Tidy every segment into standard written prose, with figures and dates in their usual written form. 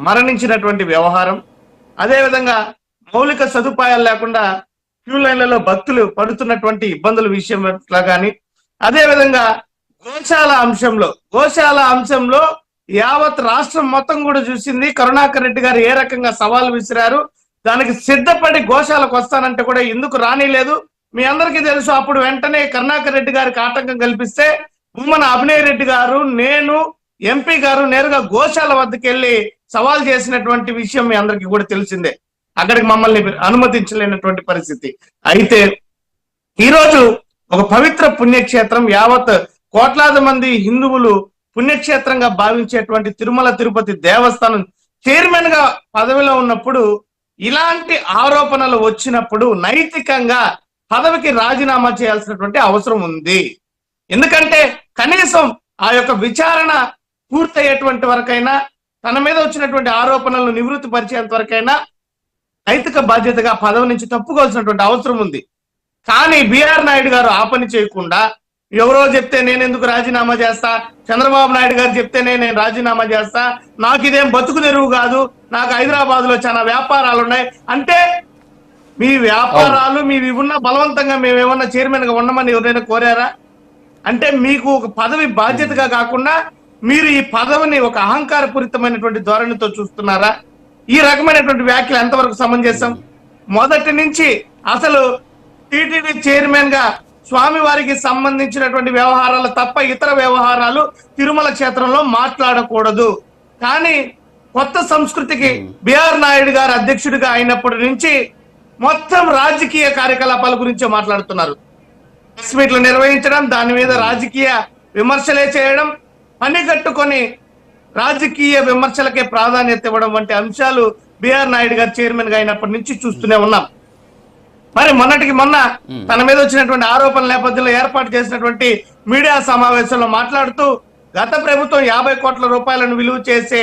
మరణించినటువంటి వ్యవహారం, అదేవిధంగా మౌలిక సదుపాయాలు లేకుండా క్యూ లైన్లలో భక్తులు పడుతున్నటువంటి ఇబ్బందుల విషయంలో కానీ, అదేవిధంగా గోశాల అంశంలో యావత్ రాష్ట్రం మొత్తం కూడా చూసింది. కరుణాకర్ రెడ్డి గారు ఏ రకంగా సవాల్ విసిరారు, దానికి సిద్ధపడి గోశాలకు వస్తానంటే కూడా ఎందుకు రానిలేదు. మీ అందరికీ తెలుసు, అప్పుడు వెంటనే కరుణాకర్ రెడ్డి గారికి ఆటంకం కల్పిస్తే భూమన అభినయ్ రెడ్డి గారు, నేను, ఎంపీ గారు నేరుగా గోశాల వద్దకు వెళ్ళి సవాల్ చేసినటువంటి విషయం మీ అందరికీ కూడా తెలిసిందే. అక్కడికి మమ్మల్ని అనుమతించలేనటువంటి పరిస్థితి. అయితే ఈరోజు ఒక పవిత్ర పుణ్యక్షేత్రం, యావత్ కోట్లాది మంది హిందువులు పుణ్యక్షేత్రంగా భావించేటువంటి తిరుమల తిరుపతి దేవస్థానం చైర్మన్ గా పదవిలో ఉన్నప్పుడు ఇలాంటి ఆరోపణలు వచ్చినప్పుడు నైతికంగా పదవికి రాజీనామా చేయాల్సినటువంటి అవసరం ఉంది. ఎందుకంటే కనీసం ఆ యొక్క విచారణ పూర్తయ్యేటువంటి వరకైనా, తన మీద వచ్చినటువంటి ఆరోపణలను నివృత్తి పరిచేంత వరకైనా నైతిక బాధ్యతగా పదవి నుంచి తప్పుకోవాల్సినటువంటి అవసరం ఉంది. కానీ బిఆర్ నాయుడు గారు ఆ పని చేయకుండా, ఎవరో చెప్తే నేను ఎందుకు రాజీనామా చేస్తా, చంద్రబాబు నాయుడు గారు చెప్తేనే నేను రాజీనామా చేస్తా, నాకు ఇదేం బతుకు తెరువు కాదు, నాకు హైదరాబాద్ లో చాలా వ్యాపారాలు ఉన్నాయి అంటే, మీ వ్యాపారాలు మీవి ఉన్న బలవంతంగా మేమేమన్నా చైర్మన్ గా ఉండమని ఎవరైనా కోరారా? అంటే మీకు ఒక పదవి బాధ్యతగా కాకుండా మీరు ఈ పదవిని ఒక అహంకారపూరితమైనటువంటి ధోరణితో చూస్తున్నారా? ఈ రకమైనటువంటి వ్యాఖ్యలు ఎంతవరకు సమంజసం? మొదటి నుంచి అసలు టీటీడీ చైర్మన్ గా స్వామివారికి సంబంధించినటువంటి వ్యవహారాలు తప్ప ఇతర వ్యవహారాలు తిరుమల క్షేత్రంలో మాట్లాడకూడదు. కానీ కొత్త సంస్కృతికి బిఆర్ నాయుడు గారు అధ్యక్షుడిగా అయినప్పటి నుంచి మొత్తం రాజకీయ కార్యకలాపాల గురించే మాట్లాడుతున్నారు. ప్రెస్ మీట్లు నిర్వహించడం, దాని మీద రాజకీయ విమర్శలే చేయడం, పని కట్టుకొని రాజకీయ విమర్శలకే ప్రాధాన్యత ఇవ్వడం వంటి అంశాలు బిఆర్ నాయుడు గారు చైర్మన్ గా అయినప్పటి నుంచి చూస్తూనే ఉన్నాం. మరి మొన్నటికి మొన్న తన మీద వచ్చినటువంటి ఆరోపణల నేపథ్యంలో ఏర్పాటు చేసినటువంటి మీడియా సమావేశంలో మాట్లాడుతూ, గత ప్రభుత్వం 50 కోట్ల రూపాయలను విలువ చేసే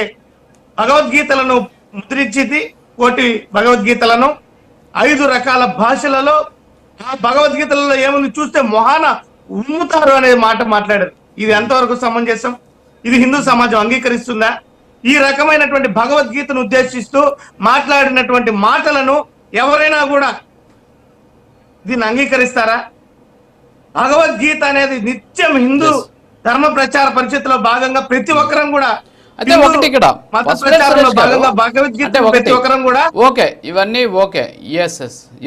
భగవద్గీతలను ముద్రించింది. 1 కోటి భగవద్గీతలను 5 రకాల భాషలలో, ఆ భగవద్గీతలలో ఏముంది చూస్తే మొహాన ఉమ్ముతారు అనే మాట మాట్లాడారు. ఇది ఎంతవరకు సమంజసం? ఇది హిందూ సమాజం అంగీకరిస్తుందా? ఈ రకమైనటువంటి భగవద్గీతను ఉద్దేశిస్తూ మాట్లాడినటువంటి మాటలను ఎవరైనా కూడా దీన్ని అంగీకరిస్తారా? భగవద్గీత అనేది నిత్యం హిందూ ధర్మ ప్రచార పరిషత్తులో భాగంగా ప్రతి ఒక్కరం కూడా, అంటే ఒకటి ఇక్కడ మత ప్రచారంలో భాగంగా భగవద్గీత ప్రతి ఒక్కరం కూడా ఓకే, ఇవన్నీ ఓకే, ఎస్.